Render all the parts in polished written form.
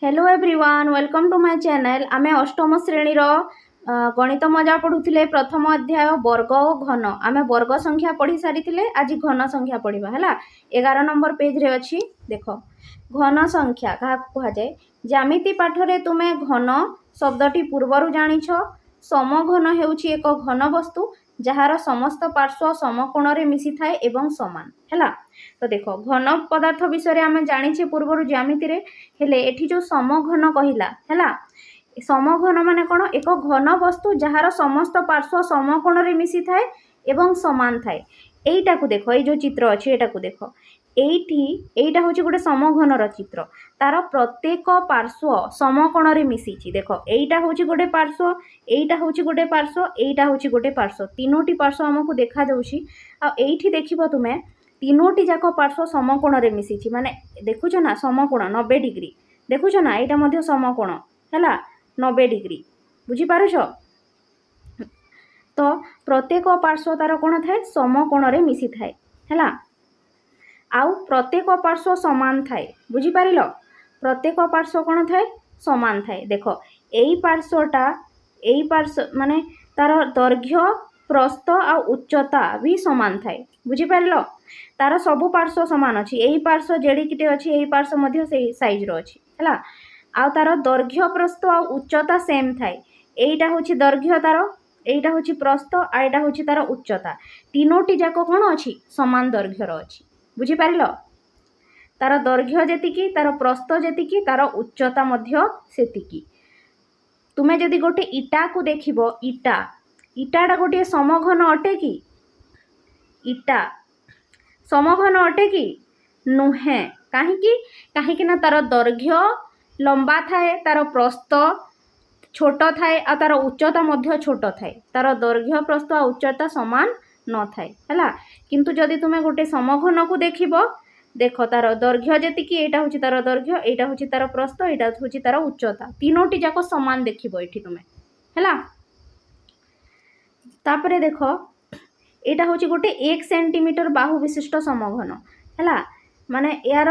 Hello everyone welcome to my channel. आमे अष्टम श्रेणी गणित मजा पढ़ुले प्रथम अध्याय वर्ग और घन। आमे वर्ग संख्या पढ़ी सारी आज घन संख्या पढ़ा है। 11 नंबर पेज रे अच्छी देख घन संख्या क्या कहुए ज्यामिति पाठ रे तुमे घन शब्दटी पूर्वर जानिछ। समघन हेउछि एक घन वस्तु जार समस्त पार्श्व समकोण रे मिसी थाए एवं समान है। तो देख घन पदार्थ विषय आम जाचे पूर्वर ज्यामिति रे हेले एठी जो समघन कहला है। समघन माने कौन एक घन वस्तु जार समस्त पार्श्व समकोण रे मिसी थाए एवं समान थाए। एटा को देख जो चित्र अच्छी एटा को देख एटा हूँ गोटे समघनर चित्र। तार प्रत्येक पार्श्व समकोण रे मिसी देख एटा हूँ गोटे पार्श्व एटा हूँ गोटे पार्श्व एटा हूँ गोटे पार्श्व तीनोटी पार्श्व आमको देखा जाउछि। आ एठी देखिबो तुमे तीनोटी जाक पार्श्व समकोण रे मिसी माने देखुछ ना समकोण 90 डिग्री देखुछ ना एटा मध्य समकोण है 90 डिग्री बुझी पारुछ। तो प्रत्येक पार्श्व तार कौन थाए समकोण रे मिसी थाए है। आउ प्रत्येक पार्श्व समान थाए बुझी पारिल। प्रत्येक पार्श्व कौन थाए समान थाए। देख एई पार्श्व माने तार दैर्घ्य प्रस्थ आ उच्चता भी समान थाए बुझी पारिल। तार सबु पार्श्व समान अच्छी यही पार्श्व जेड़िकिटे अच्छी यही पार्श्व मध्य से साइज रो अच्छी है। आ तार दैर्घ्य प्रस्थ आ उच्चता सेम थाए। एटा होछि दैर्घ्य तार एटा होछि प्रस्थ आ एटा होछि तार उच्चता तीनोटी जाक कौन अच्छी समान दैर्घ्यर अच्छी बुझी पारिल। तार दैर्घ्य जेतिकी तार प्रस्थ जेतिकी तार उच्चता मध्य सेतिकी। तुमे जदि गोटे इटा को देखिबो इटाटा गोटे समघन अटे कि इटा समघन अटे कि नुहे कहीं ना तार दैर्घ्य लंबा थाए तार प्रस्थ छोट थाए आ तार उच्चता मध्य छोट थाए। तार दैर्घ्य प्रस्थ आ उच्चता समान न थाए है। किंतु जदि तुमे गोटे समघन को देखिबो देख तार दैर्घ्य जेतिकी एटा होछि तार दैर्घ्य एटा होछि तार प्रस्थ एटा होछि तार उच्चता तीनोटी जाक समान देखिबो एठी तुमे है। तापरे देख एटा होछि गोटे 1 सेंटीमीटर बाहु विशिष्ट समघन है। माने यार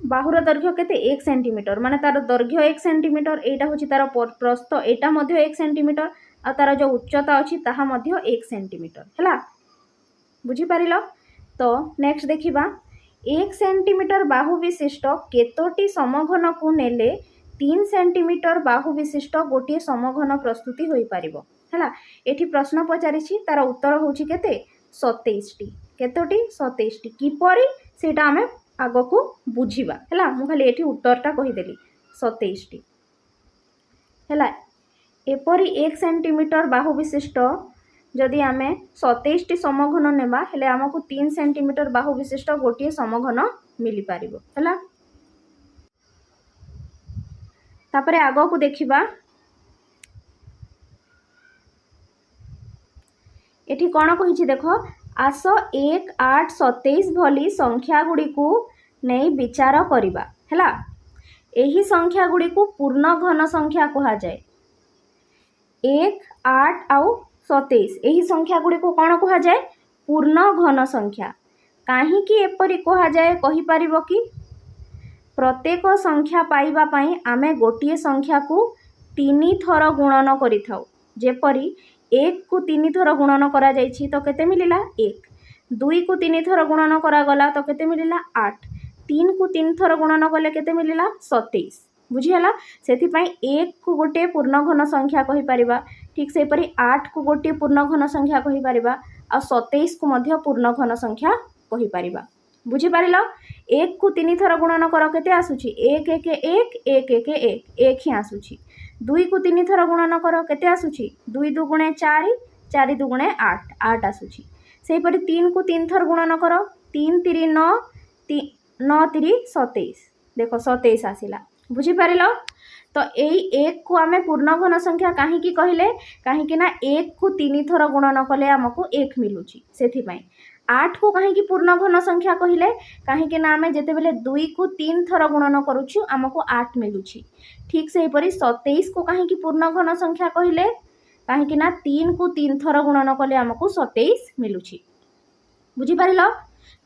बाहुर दैर्घ्य केते 1 सेंटीमीटर माने तार दैर्घ्य 1 सेंटीमीटर एटा होछि तार प्रस्थ एटा मध्य 1 सेंटीमीटर आ तार जो उच्चता अछि ताहा मध्य 1 सेंटीमीटर है बुझी पारिल। तो नेक्स्ट देखिबा 1 सेंटीमीटर बाहु विशिष्ट केतोटी समघन को नेले 3 सेंटीमीटर बाहु विशिष्ट गोटे समघन प्रस्तुति होई पारिबो है। एठी प्रश्न पचारिछि तार उत्तर होछि केते 27 टी केतोटी 27 टी किपरि सेटा आमे आगो को बुझीबा है। मु खाली एठी उत्तरटा कहिदेली 27 टी है। एपरि 1 सेंटीमीटर बाहु विशिष्ट जदि आमे 27 टी समघन नेबा हेले आमको 3 सेंटीमीटर बाहु विशिष्ट गोटे समघन मिली पारिबो है। तापरे आगो को देखिबा एठी कौन कही देख आस 1 8 27 भली संख्या गुड़ी को नहीं विचार करिबा है। एही संख्या गुड़ी को पूर्ण घन संख्या कहा जाए 1 8 आउ 27 एही संख्या गुड़ी को कौन कहा जाए पूर्ण घन संख्या। काहे कि एपरि कहा जाए कहि परिबो कि प्रत्येक संख्या पाइबा पई आमे गोटिए संख्या को 3 थर गुणन करिथाउ। जेपरि 1 को 3 थर गुणन करा जाइछि तो केते मिलिला 1 2 को 3 थर गुणन करा गला तो केते मिलिला 8 3 को 3 थर गुणन कले केते मिलिला 27 बुझी हला। सेथि पई 1 को गोटे पूर्ण घन संख्या कहि परिबा ठीक से परि 8 को गोटे पूर्ण घन संख्या कहि परिबा आ 27 को मध्य पूर्ण घन संख्या कहि परिबा बुझी पारिल। 1 को 3 थर गुणन कर केते आसुछि 1 1 1 1 1 1 1 ही आसुछि। 2 को 3 थर गुणन कर केते आसुछि 2 दुगुणे 4 4 दुगुणे 8 8 आसुछि। सेहि परि 3 को 3 थर गुणन कर 3 3 9 9 3 27 देखो 27 आसिला बुझी पारिल। तो एई 1 को आमे पूर्ण घन संख्या काहे की कहिले काहे कि ना 1 को 3 थर गुणन कले हमको 1 मिलुछि। सेथि पई 8 को कहीं की पूर्ण घन संख्या कहले कहीं ना आम जिते बेले 2 को 3 थर गुणन करुछु आमको 8 मिलुछि। ठीक से हीपरी 27 को कहीं की पूर्ण घन संख्या कहले कहीं ना 3 को 3 थर गुणन कले आमको 27 मिलुछि बुझी पारिल।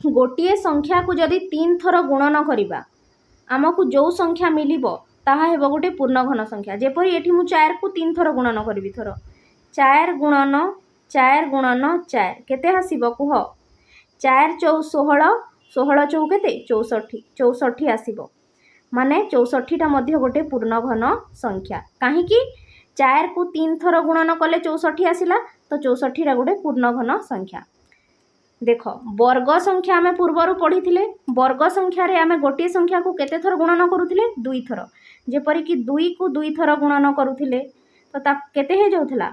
गोटे संख्या को जदि 3 थर गुणन करिबा आमको जो संख्या मिलिबो ताहा हेबो गोटे पूर्ण घन संख्या। जेपरि एठी मु 4 को 3 थर गुणन करिवि थर 4 गुणन 4 केते आसीबो कुह 4 चौ 16 16 चौ केते 64 64 आसीबो माने 64 टा मध्य गोटे पूर्ण घन संख्या। काहेकि 4 को 3 थर गुणन कले 64 आसिला तो 64 टा गोटे पूर्ण घन संख्या। देख वर्ग संख्या आमे पूर्वर पढ़ी वर्ग संख्या रे आमे गोटे संख्या को केते थर गुणन करूथिले 2 थर। जेपरि कि 2 को 2 थर गुणन करूथिले तो ता केते हे जाउथला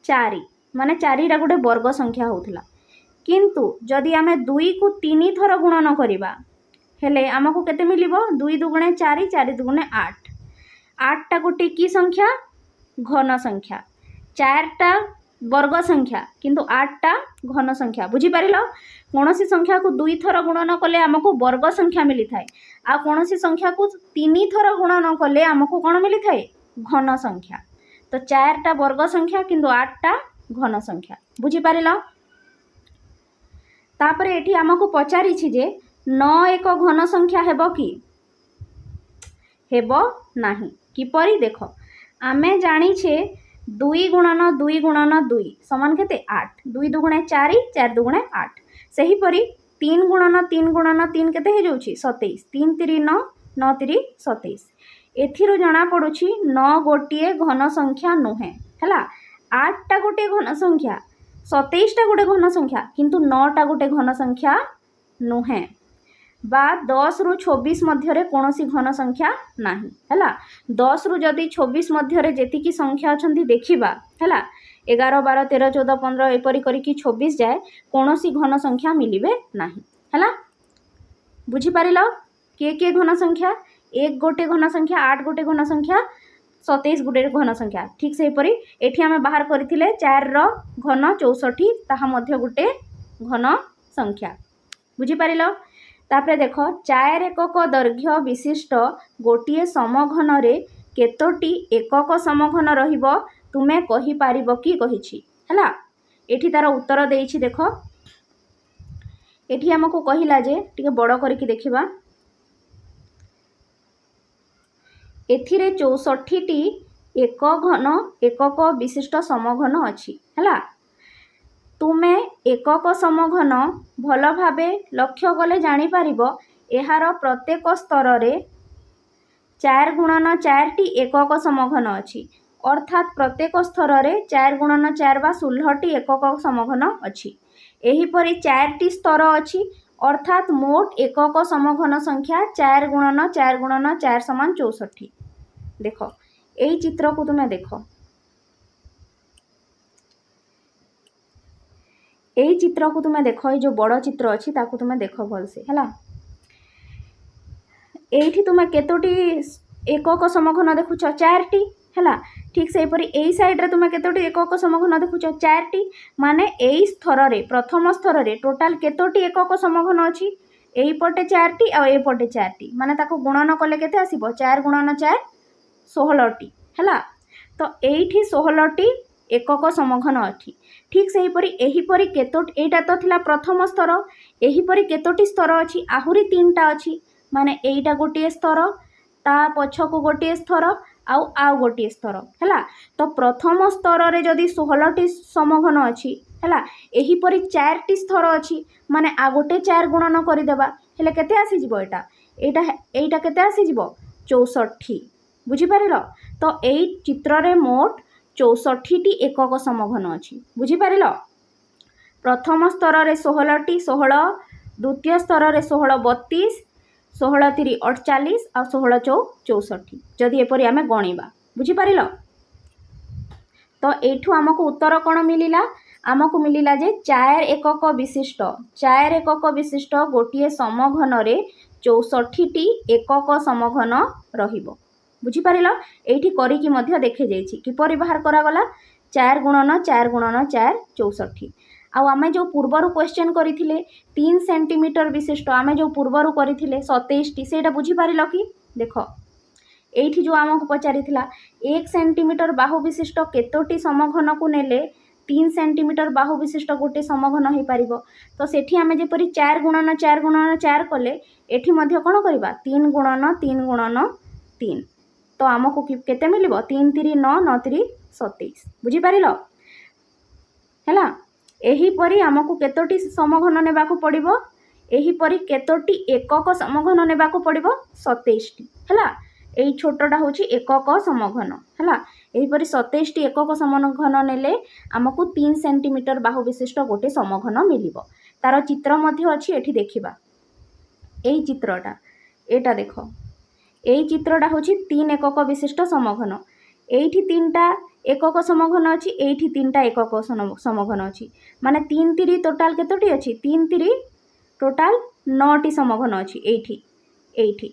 4 माने 4 टा गोटे वर्ग संख्या होउथला। किंतु जदि आमे 2 को 3 थर गुणन करिबा हेले हमको केते मिलिबो 2 दुगुणे 4 4 दुगुणे 8 8 टा गोटे की संख्या घन संख्या 4 टा वर्ग संख्या किंतु 8 टा घन संख्या। बुझी पारिलो कोनोसी संख्या को 2 थर गुणन कले हमको वर्ग संख्या मिली थाए आ कोनोसी संख्या को 3 थर गुणन कले हमको कोन मिली थाए घन संख्या। तो 4 टा वर्ग संख्या किंतु 8 टा घन संख्या। बुझी पारिलो तापरे एठी हमको पचारि छि जे 9 एक घन संख्या हेबो कि हेबो नाही किपरि देख आमे जानी छे 2 गुणन 2 समान केते 8 2 दुगुणे 4 4 दुगुणे 8 सही परी 3 गुणन 3 केते हे जाउछि 27 3 3 9 9 3 27 एथिरो जणा पडुछि 9 गोटिए घन संख्या नुहे हला 8 टा गोटे घन संख्या 27 टा गोटे घन संख्या किंतु 9 टा गोटे घन संख्या नुहे बा 10 रु 26 मध्य कौनसी घन संख्या नाही हैला 10 रु जदि 26 मध्य जेतिकी संख्या अछंती देखिबा हैला 11 12 13 14 15 एपरी करिकी 26 जाए कौनसी घन संख्या मिलिबे नाही हैला बुझी पारिलो के घन संख्या 1 गोटे घन संख्या 8 गोटे घन संख्या 27 गोटे घन संख्या ठीक से परी एठी हमें बाहर करथिले 4 रो घन 64 ताहा मध्य गोटे घन संख्या बुझी पारिलो। तापरे देख 4 एकक दैर्घ्य विशिष्ट गोटे समघन रे केतोटी एकक समघन रहिबो तुमे कहि पारिबो कि कहिछि हैला एठी तार उत्तर देइछि। देख एठी हमको कहिला जे टिके बड़ करिकि देखिबा एथिरे 64 टी एक घन एकक विशिष्ट समघन अछि हैला तुमे एकक समघन भल भावे लक्ष्य कले जानी पारिबो एहार प्रत्येक स्तर रे 4 गुणन 4 टी एकक समघन अछि अर्थात प्रत्येक स्तर रे 4 गुणन 4 बा 16 टी एकक समघन अछि एही परि 4 टी स्तर अछि अर्थात मोट एकक समघन संख्या 4 गुणन 4 समान 64। देखो एही चित्र को तुमे देखो यही चित्र को तुम्हें देख जो बड़ चित्र अच्छी ताकू तुम्हें देख भल से है ये तुम्हें केतोटी एकक समघन देखुच 4 टी है ठीक से यही साइड्रे तुम्हें केतोटी एकक समघन देखुच 4 टी माने यही स्तर रे प्रथम स्तर रे टोटाल केतोटी एकक समघन अच्छी यही पटे 4 टी आ पटे 4 टी माने ताको गुणन कले केते आसीबो 4 गुणन 4 16 टी है तो यही 16 टी एकक समघन अच्छी ठीक से एहीपरी केतोटी एटा तो थिला प्रथम स्तर एहीपरी केतोटी स्तर अच्छी आहुरी 3टा अच्छी माने एईटा गोटे स्तर ता पछकू गोटे स्तर आउ गोटे स्तर है तो प्रथम स्तर रे जदि 16टी समघन अच्छी है एहीपरी 4टी स्तर अच्छी माने आ गोटे 4 गुणन करदेबा हेले केते आसी जिवो एटा केते आसी जिवो 64 बुझी पारिलो तो एई चित्र रे मोट 64 टी एकक समघन अच्छी बुझी पारिलो प्रथम स्तर रे 16टी 16 द्वितीय स्तर रे 16 32 16 3 48 आ 16 4 64 जदि एपरी आमे गणिबा बुझी पारिलो तो एठू हमको उत्तर कोन मिलिला आमको मिलिला जे 4 एकक विशिष्ट गोटे समघन रे 64 टी एकक समघन रहिबो बुझी पारिलो एठी करिकी मध्य देखे जाइछि किपरि बाहर करा गला 4 गुणन 4 64 आउ आमे जो पूर्वर क्वेश्चन करिथिले 3 सेंटीमीटर विशिष्ट आमे जो पूर्वर करिथिले 27 टी सेटा बुझी पारिलो कि देखो एठी जो आमको पचारिथिला 1 सेंटीमीटर बाहु विशिष्ट केतोटी समघन को नेले 3 सेंटीमीटर बाहु विशिष्ट गोटे समघन हो पारिबो तो सेठी आमे जेपरि 4 गुणन 4 कले एठी मध्य कोन करबा 3 गुणन 3 गुणन 3 तो आमको केते मिलिबो 3 3 9 9 3 27 बुझी पारिलो हैला। एही परी आमको केतोटी समघन नेबाकू पड़िबो एही परी केतोटी एकक समघन नेबाकू पड़िबो 27 टी हैला। एई छोटटा होची एकक समघन हैला। एही परी 27 टी एकक समघन नेले आमको 3 सेंटीमीटर बाहु विशिष्ट गोटे समघन मिलिबो। तार चित्र मध्य अछि एठी देखिबा। एही चित्रटा एटा देखो एही चित्रटा होची 3 एकक विशिष्ट समघन। एठी 3टा एकक समघन अछि एठी 3टा एकक समघन अछि माने 3 3 टोटल केतोटी अछि 3 3 टोटल 9 टी समघन अछि एठी एठी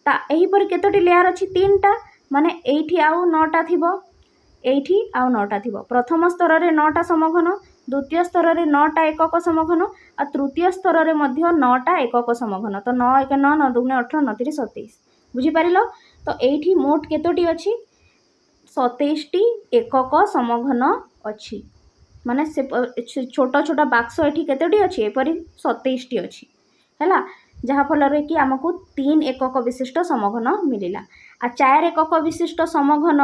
ता एही पर केतोटी लेयर अछि 3टा माने एठी आउ 9टा थिबो एठी आउ 9टा थिबो। प्रथम स्तर रे 9टा समघन द्वितीय स्तर रे 9टा एकक समघन आ तृतीय स्तर रे मध्य 9टा एकक समघन। तो 9 1 9 9 2 18 9 3 27 बुझी पारिलो। तो एठी मोट केतोटी अछि 27 टी एकक समघन अछि माने से छोटा छोटा बाक्स एठी केतोटी अछि एपरी 27 टी अछि हैला। जहा फल रे कि हमकु 3 एकक विशिष्ट समघन मिलिला। आ 4 एकक विशिष्ट समघन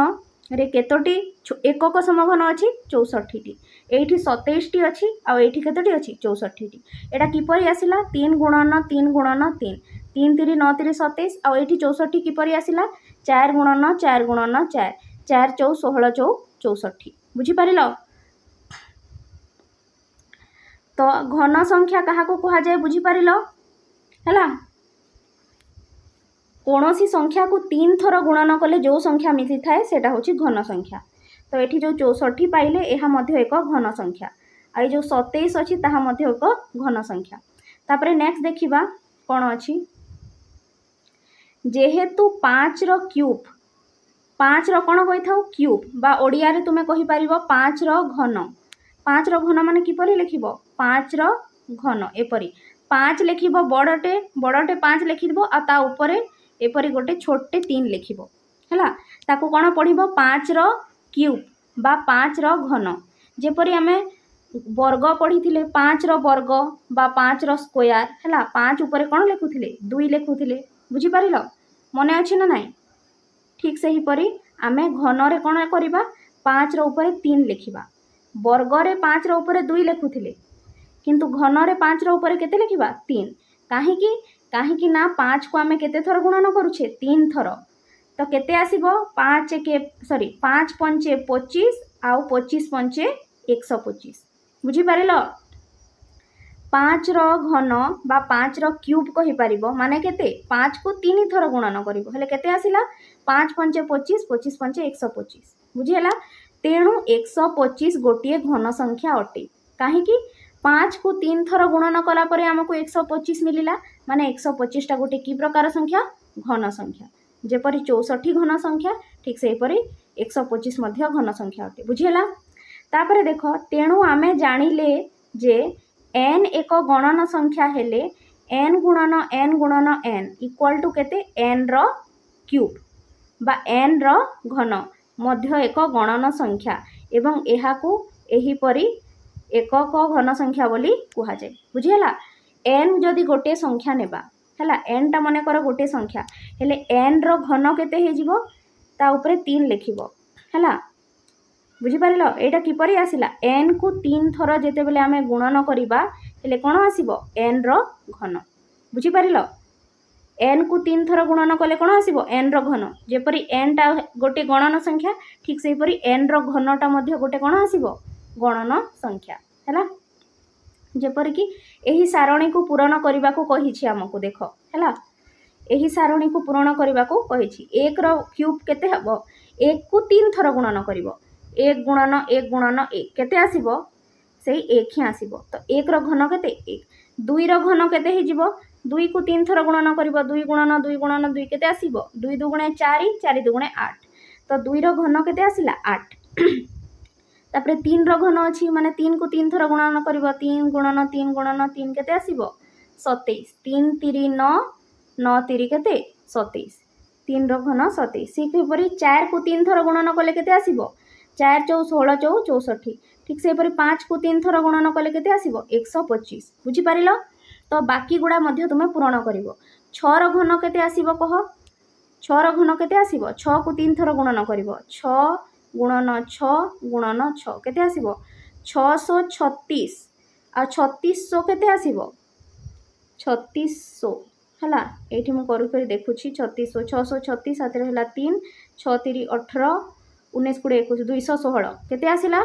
रे केतोटी एकक समघन अछि 64 टी एठी 27 टी अछि आ एठी केतोटी अछि 64 टी। एटा किपरि आसिला 3 गुणन 3 गुणन 3 3 3 9 3 27 आ एठी 64 टी किपरि आसिला 4 गुणन 4 गुणन 4 4 4 16 4 64 बुझी पारिलो। तो घन संख्या कहा को कहा जाए बुझी पारिलो हैला। कौनसी संख्या को 3 थर गुणन कले जो संख्या मिली थाए सेटा होची घन संख्या। तो एठी जो 64 पाइले एहा मध्य एक घन संख्या आ जो 27 अछि ताहा मध्य एक घन संख्या। तापरे नेक्स्ट देखिबा कोन अछि जेहेतु 5 रो क्यूब 5 रो कोन होई थाउ क्यूब बा ओडिया रे तुमे कहि परिबो 5 रो घन 5 रो घन माने किपरि लिखिबो 5 रो घन एपरि 5 लिखिबो बड़टे 5 लिखिबो आ ता ऊपरे एपरि गोटे छोटे 3 लिखिबो हैला। ताको कोन पढिबो 5 रो क्यूब बा 5 रो घन जेपरि हमें वर्ग पढ़ी 5 रो वर्ग बा 5 रो स्क्वायर हैला। 5 ऊपर कोन लिखुथिले 2 लिखुथिले बुझी पारिलो मने अछि ना नाही। ठीक सही परी आमे घन रे कोन करिबा 5 रो ऊपर 3 लिखिबा वर्ग रे 5 रो ऊपर 2 लिखुथिले किंतु घन रे 5 रो ऊपर केते लिखिबा 3 काहे ना 5 को आमे केते थर गुणन करूछे 3 थर। तो केते आसीबो 5 के सॉरी 5 पंचे 25 आउ 25 पंचे 125 बुझी पारिलो। 5 रो घन बा 5 रो क्यूब कहि पारिबो माने केते 5 को 3 थर गुणन करिबो हेले केते आसिला 5 पंचे 25 25 पंचे 125 बुझी हला। तेणु 125 गोटिए घन संख्या अटे काहे 5 को 3 थर गुणन कला परे हमको 125 मिलिला माने 125 टा गोटे की प्रकार संख्या घन संख्या जेपरि 64 घन संख्या ठीक से परी 125 मध्य घन संख्या अटे बुझिला। तापरे देखो तेणु आमे जानिले जे n एक गणन संख्या हेले n गुणन n इक्वल टू केते n रो क्यूब बा n रो घन मध्य एक गणन संख्या एवं एहाकू एही परी एकक घन संख्या बोली कुहा जाय बुझिला। n जदि गोटे संख्या नेबा हैला n टा मने कर गोटे संख्या हेले n रो घन केते हे जिवो ता ऊपर 3 लिखिबो हैला बुझी पारिलो। एटा किपरि आसिला n को 3 थर जेते बेले आमे गुणन करिबा हेले कोन आसीबो n रो घन बुझी पारिलो। n को 3 थर गुणन कले कोन आसीबो n रो घन जेपरि n टा गोटे गणन संख्या ठीक सेही परी n रो घन टा मध्य गोटे कोन आसीबो गणन संख्या हैला। जेपरि कि एही सारणी को पूरण करिबा को कहिछि हमकु देखो हैला। एही सारणी को पूरण करिबा को कहिछि 1 रो क्यूब केते हबो 1 को 3 थर गुणन करिवो 1 गुणन 1 गुणन 1 केते आसीबो सेही 1 ही आसीबो। तो 1 रो घन केते 1 2 रो घन केते हे जिवो 2 को 3 थर गुणन करिवो 2 गुणन 2 केते आसीबो 2 दुगुणे 4 4 दुगुणे 8 तो 2 रो घन केते आसिला 8 तापरे 3 रो घन अछि माने 3 को 3 थर गुणन करिवो 3 गुणन 3 केते आसीबो 27 3 3 9 9 3 केते 27 3 रो घन 27 सेहि परी 4 को 3 थर गुणन कले केते आसीबो 4 4 16 4 64 ठीक से परी 5 को 3 थर गुणन कले केते आसीबो 125 बुझी पारिलो। तो बाकी गुडा मध्य तुमे पूरण करिवो 6 रो घन केते आसीबो कह छर घन केते आसीबो 6 को 3 थर गुणन करिवो 6 गुणन 6 गुणन 6 केते आसीबो 636 आ 3600 केते आसीबो 3600 हला एठी मु करू करी देखुची 3600 636 हाथ रे हला 3 6 3 18 19 20 21 216 केते आसिला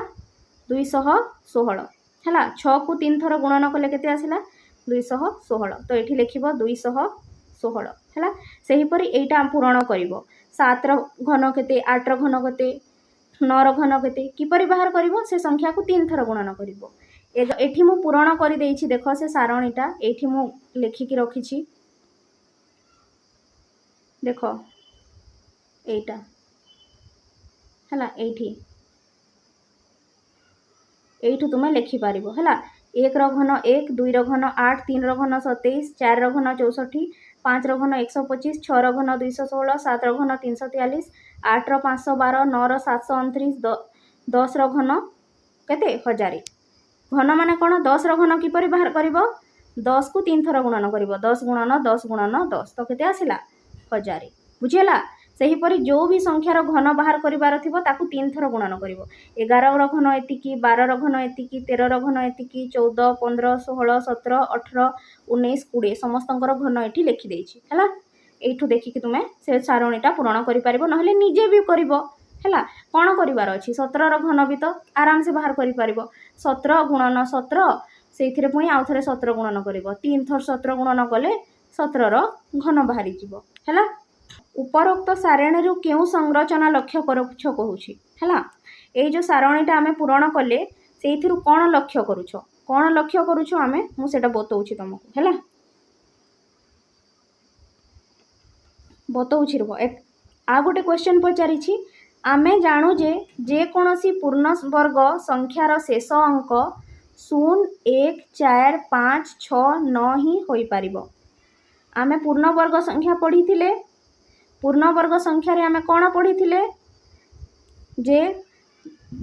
216 हला 6 को 3 थर गुणन कले केते आसिला 216 तो एठी लिखिबो 216 हला सही परी एटा पूरण करिवो 7 रो घन केते 8 रो घन केते 9 रो घन केते किपरि बाहर करिवो से संख्या को 3 थर गुणन करिवो एठी मु पूरण करि देइछि देखो से सारणीटा एठी मु लिखि कि रखिछि देखो एटा हला एठू तुम लिखिपार है 1 रो घन 1 2 रो घन 8 3 रो घन 27 4 रो घन 64 5 रो घन 125 6 रो घन 216 7 रो घन 343 8 रो 512 9 रो 729 10 रो घन केते 1000 घन माने कौन 10 रो घन किपरि बाहर करिवो 10 को 3 थर गुणन करिवो 10 गुणन 10 गुणन 10 तो केते आसिला 1000 बुझिला सेहीपरि जो भी संख्यार घन बाहर करिवार थिबो ताकू 3 थर गुणन करिवो 11 रो घन एतिकी 12 रो घन एतिकी 13 रो घन एतिकी 14 15 16 17 18 19 20 समस्तंकर घन एठी लिखि देइछि हला एठू देखि कि तुमे से सारणीटा पूर्ण करि परिबो नहले निजे भी करिवो हला कोन करिवार अछि 17 रो घन भी तो आराम से बाहर करि परिबो 17 गुणन 17 सेइथिरे पुई आउ थरे 17 गुणन करिवो 3 थर 17 गुणन कले 17 रो घन बाहरी जिवो हला उपरोक्त सारणी क्यों संरचना लक्ष्य करुछ कहूँ है ये जो सारणीटा आम पूरण कले से कौन लक्ष्य करुछ कौन लक्ष्य करुछ आम मुझे बताऊँ तुमको है बताऊँ रुह आ गोटे क्वेश्चन पचारि आम जानू जेकोसी पूर्ण वर्ग संख्यार शेष अंक 0 1 4 5 6 9 ही हो पार आम पूर्ण वर्ग संख्या पढ़ी पूर्ण वर्ग संख्यार आम कौन पढ़ी जे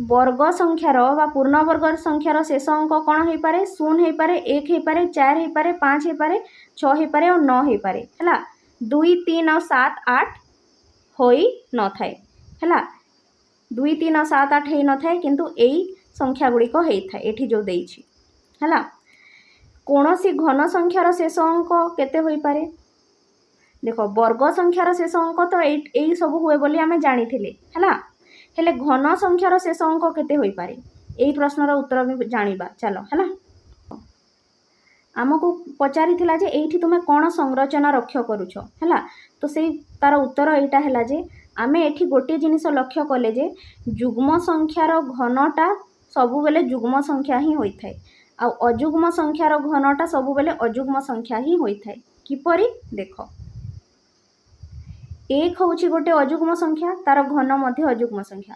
वर्ग संख्यार बा पूर्ण वर्ग संख्यार शेष अंक कौन हो पारे 0 हो पारे 1 हो पारे 4 हो पारे 5 हो पारे 6 हो पारे और 9 हो पारे है 2 3 और 7 8 हो न थाए है 2 3 और 7 8 हो न थाए किंतु यही संख्या गुड़िक होता है ये जो देइछि है कौन सी घन संख्यार शेष अंक केते हो पारे देख वर्ग संख्यार शेष अंक तो यही सब हुए बोली आमे जानिथिले है हेले घन संख्यार शेष अंक केते होई पारे यही प्रश्नर उत्तर भी जानिबा चलो है आमको पचारिथिला जे एठी तुमे कौन संरचना लक्ष्य करुछ है तो से तार उत्तर यहाँ है जे आमे एठी गोटे जिनिस लक्ष्य कले जे जुग्म संख्यार घनटा सबु बेले जुग्म संख्या ही होता है आ अजुग्म संख्यार घनटा सबु बेले अजुग्म संख्या ही होता है किपरि देख 1 हूँ गोटे अजुग्म संख्या तार घन मध्य अजुग्म संख्या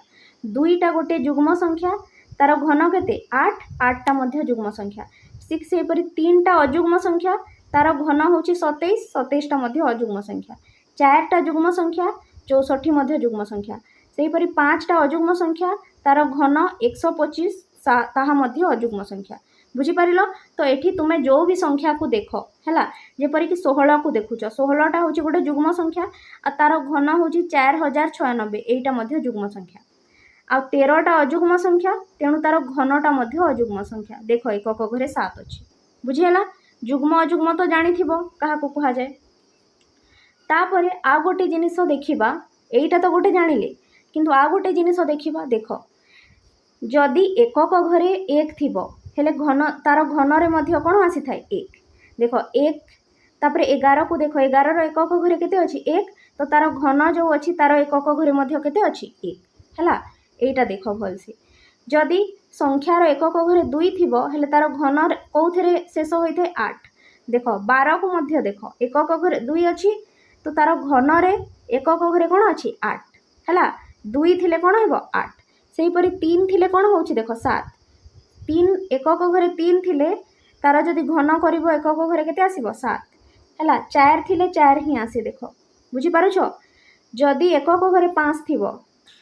2टा गोटे जुग्म संख्या तार घन केते 8 8टा मध्य जुग्म संख्या 6 सेपरि 3टा अजुग्म संख्या तार घन हूँ 27 27टा मध्य अजुग्म संख्या 4टा जुग्म संख्या 64 मध्य जुग्म संख्या सेहीपरि 5टा अजुग्म संख्या तार घन 125 ताहा मध्य अजुग्म संख्या बुझीपार तो ये तुम जो भी संख्या को देख है जेपरिक 16 को देखुच 16टा हूँ गोटे जुग्म संख्या आ तार घन हूँ 4096 एटा मध्य जुग्म संख्या आ 13टा अजुग्म संख्या तेणु तार घनटा मध्य अजुग्म संख्या देख एकक घरे 7 अच्छी बुझीगला जुग्म अजुग्म तो जानी क्या कह जाए तापर आ गोटे जिनिस देखा यहीटा तो गोटे जानिले किंतु आ गोटे जिनिस देखा देख जदि एकक घरे 1 थिबो हेले घन तार घन रे कौन आसी थाए 1 देख 1 तापर 11 को देख 11 रो एकक घरे केते अछि 1 तो तार घन जो अछि तार एकक घरे केते अछि 1 हैला एटा देख भलसे जदि संख्यार एकक घरे 2 थिबो हेले तार घन कोउथरे शेष होई थाए 8 देख 12 को मध्य देख एकक घरे 2 अछि तो तार घन रे एकक घरे कौन अछि 8 हैला 2 थिले कौन हेबो 8 सेही परि 3 थिले कौन होउछि देख 7 3 एकक घरे 3 थिले तार जदि घन करिवो एकक घरे केते आसीबो 7 हैला 4 थिले 4 ही आसी देख बुझी पारुछ जदि एकक घरे 5 थिबो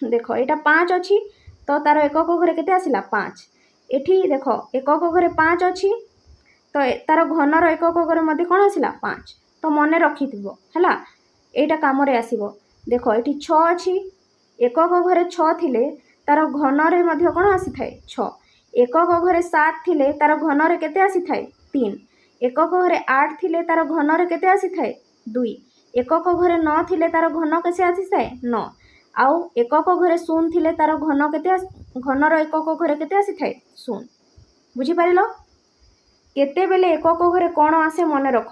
देख एटा 5 अछि तो तार एकक घरे केते आसिला 5 एठी देख एकक घरे 5 अछि तो तार घनर एकक घरे मध्ये कोन आसिला 5 तो मने रखिथिबो हैला এইটা কামরে আসিব। দেখ এটি 6 ଅଛି, একକ ঘরে 6 ଥିଲେ তার ঘନରେ ମଧ୍ୟ କ'ଣ ଆସିଥାଏ 6। একক ঘরে 7 ଥିଲେ তার ঘନରେ কেতে আসিଥାଏ 3। একক ঘরে 8 ଥିଲେ তার ঘନରେ কেতে আসিଥାଏ 2। একক ঘরে 9 ଥିଲେ তার ঘନ କେତେ ଆସିଥାଏ 9। ଆଉ একକ ଘରେ 0 ଥିଲେ ତାର ଘନ କେତେ ଘନର একକ ଘରେ କେତେ ଆସିଥାଏ 0। ବୁଝିପାରିଲ? କେତେବେଳେ ଏକକ ଘରେ କ'ଣ ଆସେ ମନେ ରଖ।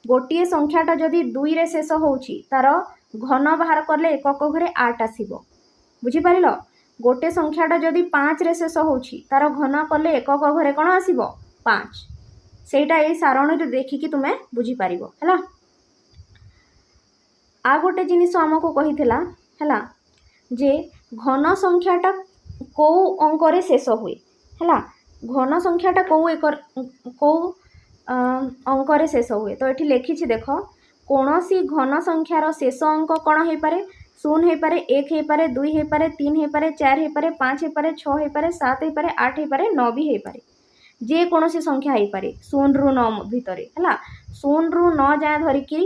ଗୋଟିଏ ସଂଖ୍ୟାଟା ଯଦି 2ରେ ଶେଷ ହେଉଛି ତାର ଘନ ବାହାର କଲେ ଏକକ ଘରେ 8 ଆସିବ। ବୁଝିପାରିଲ? ଗୋଟେ ସଂଖ୍ୟାଟା ଯଦି 5ରେ ଶେଷ ହେଉଛି ତାର ଘନ କଲେ ଏକକ ଘରେ କ'ଣ ଆସିବ 5। ସେଇଟା ଏଇ ସାରଣୀରୁ ଦେଖିକି ତୁମେ ବୁଝିପାରିବ ହେଲା। ଆଉ ଗୋଟେ ଜିନିଷ ଆମକୁ କହିଥିଲା ହେଲା ଯେ ଘନ ସଂଖ୍ୟାଟା କେଉଁ ଅଙ୍କରେ ଶେଷ ହୁଏ ହେଲା। ଘନ ସଂଖ୍ୟାଟା କେଉଁ ଅଙ୍କରେ ଶେଷ ହୁଏ। ତ ଏଠି ଲେଖିଛି ଦେଖ, କୌଣସି ଘନ ସଂଖ୍ୟାର ଶେଷ ଅଙ୍କ କ'ଣ ହେଇପାରେ 0 ହେଇପାରେ, 1 ହେଇପାରେ, 2 ହେଇପାରେ, 3 ହେଇପାରେ, 4 ହେଇପାରେ, 5 ହେଇପାରେ, 6 ହେଇପାରେ, 7 ହେଇପାରେ, 8 ହେଇପାରେ, 9 ବି ହେଇପାରେ। ଯେକୌଣସି ସଂଖ୍ୟା ହେଇପାରେ 0ରୁ 9 ଭିତରେ ହେଲା। 0ରୁ 9 ଯାଏଁ ଧରିକି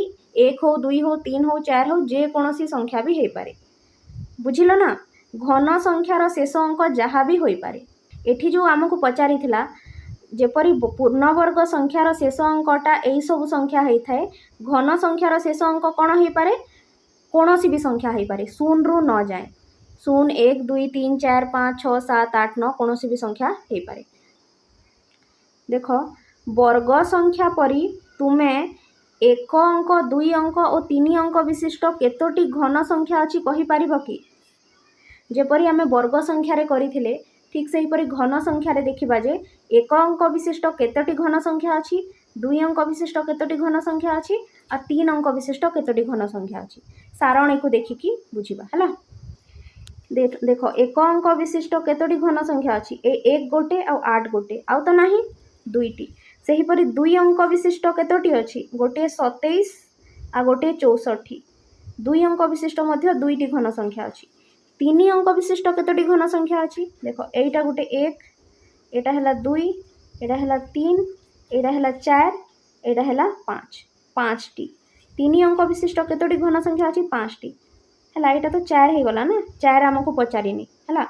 1 ହଉ, 2 ହଉ, 3 ହଉ, 4 ହଉ, ଯେକୌଣସି ସଂଖ୍ୟା ବି ହେଇପାରେ। ବୁଝିଲ ନା? ଘନ ସଂଖ୍ୟାର ଶେଷ ଅଙ୍କ ଯାହା ବି ହୋଇପାରେ। ଏଠି ଯେଉଁ ଆମକୁ ପଚାରିଥିଲା ଯେପରି ପୂର୍ଣ୍ଣବର୍ଗ ସଂଖ୍ୟାର ଶେଷ ଅଙ୍କଟା ଏଇସବୁ ସଂଖ୍ୟା ହେଇଥାଏ, ଘନ ସଂଖ୍ୟାର ଶେଷ ଅଙ୍କ କ'ଣ ହେଇପାରେ କୌଣସି ବି ସଂଖ୍ୟା ହେଇପାରେ 0ରୁ 9 ଯାଏଁ। 0, 1, 2, 3, 4, 5, 6, 7, 8, 9 କୌଣସି ବି ସଂଖ୍ୟା ହେଇପାରେ। ଦେଖ ବର୍ଗ ସଂଖ୍ୟା ପରି ତୁମେ 1 ଅଙ୍କ, 2 ଅଙ୍କ ଓ 3 ଅଙ୍କ ବିଶିଷ୍ଟ କେତୋଟି ଘନ ସଂଖ୍ୟା ଅଛି କହିପାରିବ କି? ଯେପରି ଆମେ ବର୍ଗ ସଂଖ୍ୟାରେ କରିଥିଲେ ଠିକ୍ ସେହିପରି ଘନ ସଂଖ୍ୟାରେ ଦେଖିବା ଯେ 1 ଅଙ୍କ ବିଶିଷ୍ଟ କେତୋଟି ଘନ ସଂଖ୍ୟା ଅଛି, 2 ଅଙ୍କ ବିଶିଷ୍ଟ କେତୋଟି ଘନ ସଂଖ୍ୟା ଅଛି, ଆଉ 3 ଅଙ୍କ ବିଶିଷ୍ଟ କେତୋଟି ଘନ ସଂଖ୍ୟା ଅଛି। ସାରଣୀକୁ ଦେଖିକି ବୁଝିବା ହେଲା। ଦେଖ 1 ଅଙ୍କ ବିଶିଷ୍ଟ କେତୋଟି ଘନ ସଂଖ୍ୟା ଅଛି, 1 ଗୋଟେ ଆଉ 8 ଗୋଟେ, ଆଉ ତ ନାହିଁ 2ଟି। ସେହିପରି 2 ଅଙ୍କ ବିଶିଷ୍ଟ କେତୋଟି ଅଛି, ଗୋଟିଏ 27 ଆଉ ଗୋଟିଏ 64। 2 ଅଙ୍କ ବିଶିଷ୍ଟ ମଧ୍ୟ 2ଟି ଘନ ସଂଖ୍ୟା ଅଛି। 3 ଅଙ୍କ ବିଶିଷ୍ଟ କେତୋଟି ଘନ ସଂଖ୍ୟା ଅଛି, ଦେଖ ଏଇଟା ଗୋଟେ 1, ଏଇଟା ହେଲା 2, ଏଇଟା ହେଲା 3, ଏଇଟା ହେଲା 4, ଏଇଟା ହେଲା 5, 5ଟି। 3 ଅଙ୍କ ବିଶିଷ୍ଟ କେତୋଟି ଘନ ସଂଖ୍ୟା ଅଛି 5ଟି ହେଲା। ଏଇଟା ତ 4 ହେଇଗଲା ନା, 4 ଆମକୁ ପଚାରିନି ହେଲା।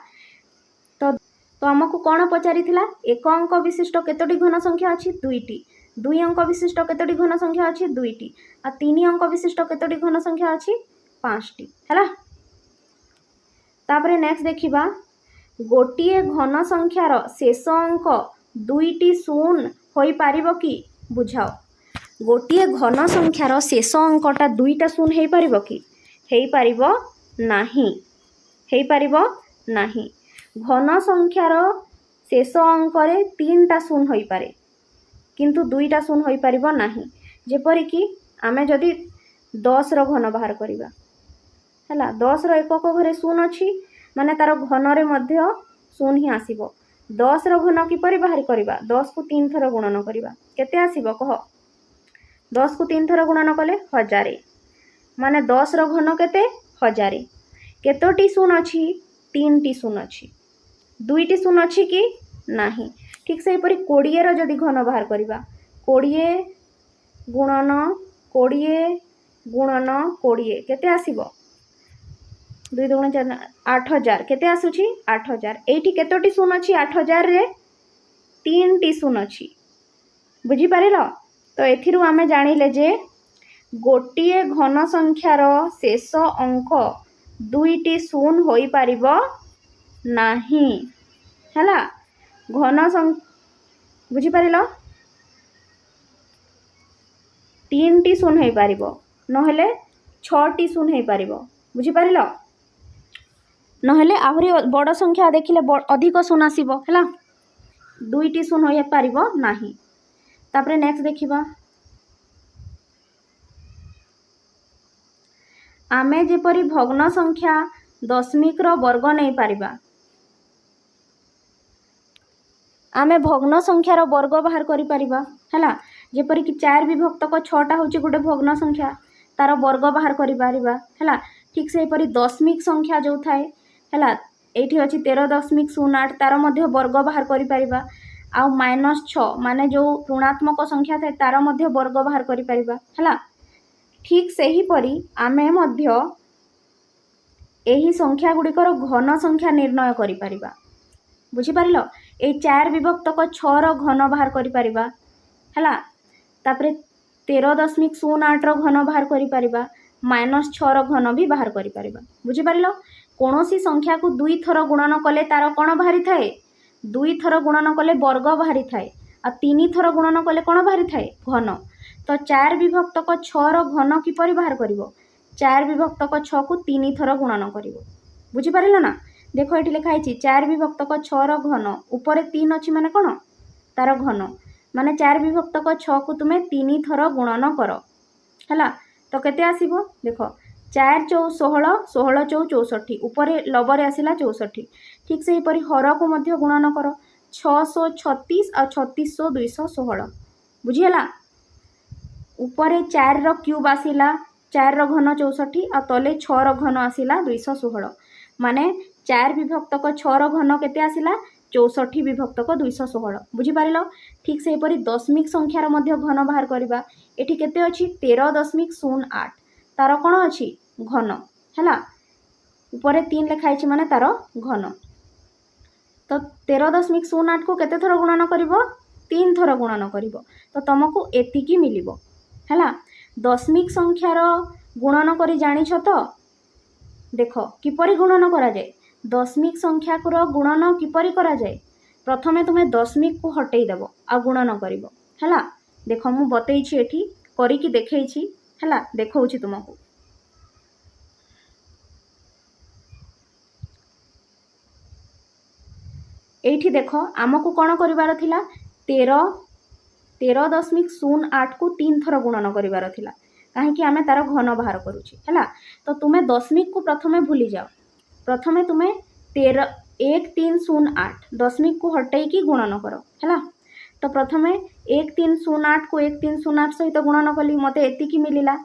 ତ ଆମକୁ କ'ଣ ପଚାରିଥିଲା 1 ଅଙ୍କ ବିଶିଷ୍ଟ କେତୋଟି ଘନ ସଂଖ୍ୟା ଅଛି 2ଟି, 2 ଅଙ୍କ ବିଶିଷ୍ଟ କେତୋଟି ଘନ ସଂଖ୍ୟା ଅଛି 2ଟି, ଆଉ 3 ଅଙ୍କ ବିଶିଷ୍ଟ କେତୋଟି ଘନ ସଂଖ୍ୟା ଅଛି 5ଟି ହେଲା। ତାପରେ ନେକ୍ସଟ ଦେଖିବା, ଗୋଟିଏ ଘନ ସଂଖ୍ୟାର ଶେଷ ଅଙ୍କ 2ଟି 0 ହୋଇପାରିବ କି? ବୁଝାଅ। ଗୋଟିଏ ଘନ ସଂଖ୍ୟାର ଶେଷ ଅଙ୍କଟା 2ଟା 0 ହେଇପାରିବ କି? ହେଇପାରିବ ନାହିଁ। ହେଇପାରିବ ନାହିଁ। ଘନ ସଂଖ୍ୟାର ଶେଷ ଅଙ୍କରେ 3ଟା 0 ହୋଇପାରେ କିନ୍ତୁ 2ଟା 0 ହୋଇପାରିବ ନାହିଁ। ଯେପରିକି ଆମେ ଯଦି 10ର ଘନ ବାହାର କରିବା ହେଲା, 10ର ଏକକ ଘରେ 0 ଅଛି ମାନେ ତାର ଘନରେ ମଧ୍ୟ 0 ହିଁ ଆସିବ। 10ର ଘନ କିପରି ବାହାର କରିବା? 10କୁ 3 ଥର ଗୁଣନ କରିବା, କେତେ ଆସିବ କହ? 10କୁ 3 ଥର ଗୁଣନ କଲେ 1000, ମାନେ 10ର ଘନ କେତେ? 1000। କେତୋଟି 0 ଅଛି? 3ଟି 0 ଅଛି। 2ଟି 0 ଅଛି କି? ନାହିଁ। ଠିକ୍ ସେହିପରି 20ର ଯଦି ଘନ ବାହାର କରିବା, 20 ଗୁଣନ 20 ଗୁଣନ 20 କେତେ ଆସିବ? 2 2 4 8000, କେତେ ଆସୁଛି? 8000। ଏଇଠି କେତୋଟି 0 ଅଛି 8000ରେ? 3ଟି 0 ଅଛି। ବୁଝିପାରିଲ? ତ ଏଥିରୁ ଆମେ ଜାଣିଲେ ଯେ ଗୋଟିଏ ଘନ ସଂଖ୍ୟାର ଶେଷ ଅଙ୍କ 2ଟି 0 ହୋଇପାରିବ ନାହିଁ ହେଲା। ଘନ ବୁଝିପାରିଲ? 3ଟି 0 ହେଇପାରିବ, ନହେଲେ 6ଟି 0 ହେଇପାରିବ। ବୁଝିପାରିଲ? ନହେଲେ ଆହୁରି ବଡ଼ ସଂଖ୍ୟା ଦେଖିଲେ ଅଧିକ 0 ଆସିବ ହେଲା। 2ଟି 0 ହୋଇପାରିବ ନାହିଁ। ତାପରେ ନେକ୍ସଟ ଦେଖିବା, ଆମେ ଯେପରି ଭଗ୍ନ ସଂଖ୍ୟା ଦଶମିକର ବର୍ଗ ନେଇପାରିବା, ଆମେ ଭଗ୍ନ ସଂଖ୍ୟାର ବର୍ଗ ବାହାର କରିପାରିବା ହେଲା। ଯେପରିକି 4 ବିଭକ୍ତକ 6ଟା ହେଉଛି ଗୋଟେ ଭଗ୍ନ ସଂଖ୍ୟା, ତାର ବର୍ଗ ବାହାର କରିପାରିବା ହେଲା। ଠିକ୍ ସେହିପରି ଦଶମିକ ସଂଖ୍ୟା ଯେଉଁ ଥାଏ ହେଲା, ଏଇଠି ଅଛି 13.08, ତାର ମଧ୍ୟ ବର୍ଗ ବାହାର କରିପାରିବା। ଆଉ -6 ମାନେ ଯେଉଁ ଋଣାତ୍ମକ ସଂଖ୍ୟା ଥାଏ ତାର ମଧ୍ୟ ବର୍ଗ ବାହାର କରିପାରିବା ହେଲା। ठीक सेहीपरि आमे मध्य एही संख्या गुड़िकर घन संख्या निर्णय करिपरिबा। बुझिपारिल ए 4 विभक्तक 6 रो घन बाहर करिपरिबा हैला। तापरे 13.08 रो घन बाहर करिपरिबा, -6 रो घन भी बाहर करिपरिबा। बुझिपारिल कोनोसी संख्या को 2 थर गुणन कले तार कोन बाहरी थाए, 2 थर गुणन कले वर्ग बाहरी थाए आ 3 थर गुणन कले कोन बाहरी थाए घन। तो 4 विभक्तक 6 रो घन किपरि बाहर करिवो, 4 विभक्तक 6 को 3 थर गुणन करिवो। बुझिपारिल ना। देखो ये लिखा है 4 विभक्तक 6 रो घन ऊपर 3 अच्छी माने कौन तार घन माने 4 विभक्तक 6 को तुमे 3 थर गुणन कर हैला। तो केते आसीबो देखो 4 चौ 16, 16 चौ 64, ऊपर लबरे आसिला 64। ठीक से परि हर को मध्य गुणन कर 636 और 3600 216 बुझिला। ऊपर 4 रो क्यूब आसिला 4 रो घन 64 और तले 6 रो घन आसिला 216 माने 4 विभक्तक 6 रो घन केते आसिला 64 विभक्तक 216 बुझिपारिल। ठीक से परि दशमिक संख्यार मध्य घन बाहर करबा। एठी केते अछि 13.08 तार कोन अछि घन हैला। ऊपर 3 लिखा है माने तार घन। तो 13.08 को केते थर गुणन करिवो 3 थर गुणन करिवो तो तुमको एतिकी मिलिबो हैला। दशमिक संख्यार गुणन करी जानिछ तो देखो किपरि गुणन करा जाए। दशमिक संख्या को गुणन किपरि करा जाए, प्रथमे तुमे दशमिक को हटई देबो आ गुणन करिवो हैला। देखो मु बतैछि एठी करिकि देखैछि हैला, देखौछि तुमको। एठी देखो आमको कोन करिवार थिला 13.08 को 3 थर गुणन करिवार थिला काहेकि आमे तार घन बाहर करूछि हैला। तो तुमे दशमिक को प्रथमे भूली जाओ, प्रथमे तुमे 1308 दशमिक को हटई की गुणन करो हैला। तो प्रथमे 1308 को 1308 सहित गुणन कली मते एतिकी मिलिला।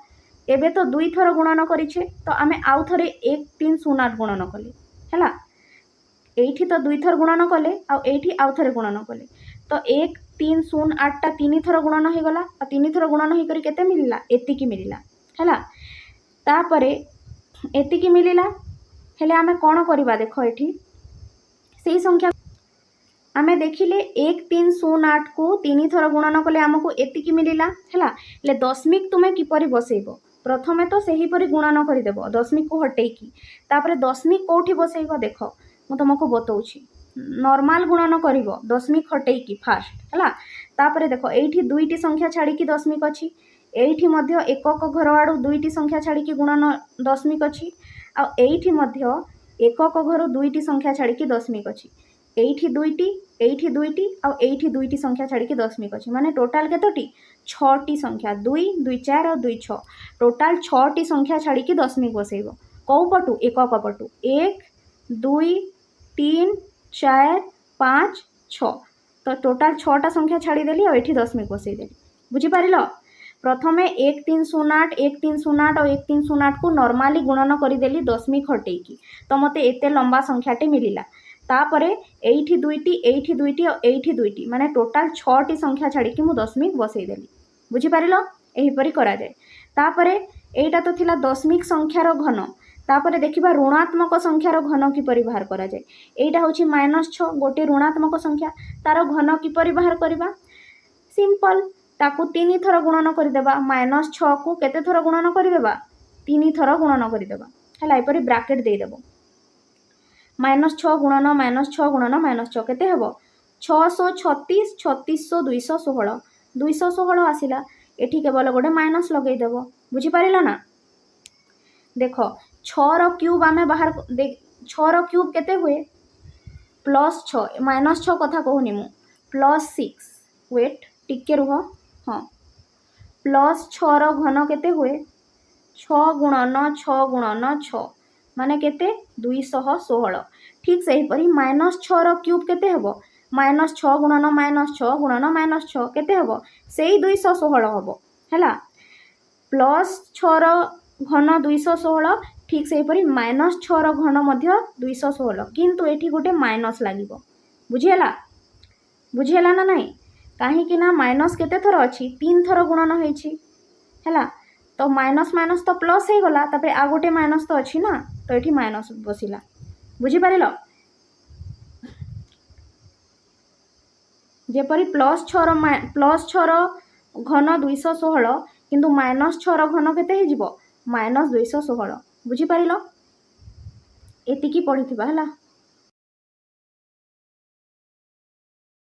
एबे तो 2 थर गुणन करिछे तो आमे आउ थरे 1308 गुणन कले हैला। एठी तो 2 थर गुणन कले आ एठी आउ थरे गुणन कले तो 1308 टा 3 थर गुणन हो गला आ 3 थर गुणन हो करी केते मिलिला एतिकी मिलिला हैला। तापरे एतिकी मिलिला हेले आमे कोन करिबा देखो एठी सेही संख्या आमे देखिले 1308 को 3 थर गुणन कले हमको एतिकी मिलिला हैला। ले दशमिक तुमे किपरि बसैबो, प्रथमे तो सेही परि गुणन करि देबो दशमिक को हटेई की। तापरे दशमिक कोठी बसैबो देखो मु तुमको बतौछि। नॉर्मल गुणन करिवो दशमिक हटेई की फास्ट हैला। तापरे देखो एठी दुईटी संख्या छाड़ी की दशमिक अछि, एठी मध्य एकक घर आडू दुईटी संख्या छाड़ी की गुणन दशमिक अछि आ एठी मध्य एकक घर दुईटी संख्या छाड़ी की दशमिक अछि। एठी दुईटी आ एठी दुईटी संख्या छाड़ी की दशमिक अछि माने टोटल केतोटी 6टी संख्या 2 2 4 और 2 6 टोटल 6टी संख्या छाड़ी की दशमिक बसैबो। कौ पटू एकक पटू 1 2 3 4 5 6 तो टोटल 6टा संख्या छाड़ी देली और एठी दशमिक बसै देली। बुझी पारिलो। प्रथमे 1308 1308 और 1308 को नॉर्मली गुणन करी देली दशमिक हटेई की तो मते एते लंबा संख्याटे मिलिला। तापरे एठी दुईटी और एठी दुईटी माने टोटल 6टी संख्या छाड़ी कि मु दशमिक बसै देली। बुझी पारिलो एही परी करा जाय। तापरे एटा तो थिला दशमिक संख्यार घन। तापरे देखिबा ऋणात्मक संख्यार घन किपरि बाहर करा जाय। एटा होछि -6 गोटे ऋणात्मक संख्या तार घन किपरि बाहर करबा सिंपल ताकू 3 थर गुणन कर देबा। -6 को केते थर गुणन कर देबा 3 थर गुणन कर देबा हैला। एपरी ब्रैकेट दे देबो -6 गुणन -6 गुणन -6 केते हेबो 636 3600 216 216 आसिला। एठी केवल गोटे माइनस लगेई देबो। बुझी पारिलो ना। देखो 6 रो क्यूब आमे बाहर 6 रो क्यूब केते हुए +6 -6 कथा कहूनी मु +6 वेट टिके रुह हाँ +6 रो घन केते हुए 6 गुणन 6 गुणन 6 माने केते 216। ठीक से ही परी -6 रो क्यूब केते हेबो -6 गुणन -6 गुणन -6 केते हेबो सेही 216 हेबो हैला। +6 रो घन 216 ठीक से ही परी -6 रो घन मध्य 216 किंतु एठी गोटे माइनस लागिबो। बुझिहेला ना नहीं कहीं कि ना माइनस केते थर अछि 3 थर गुणन होईछि हैला। तो माइनस माइनस तो प्लस हो गला तापर आ गोटे माइनस तो अच्छी ना तो ये माइनस बसिला बुझीपार जेपरी प्लस छर घन 216 किंतु माइनस छर घन केते माइनस 216 बुझीपार एतिकी पढ़ी है।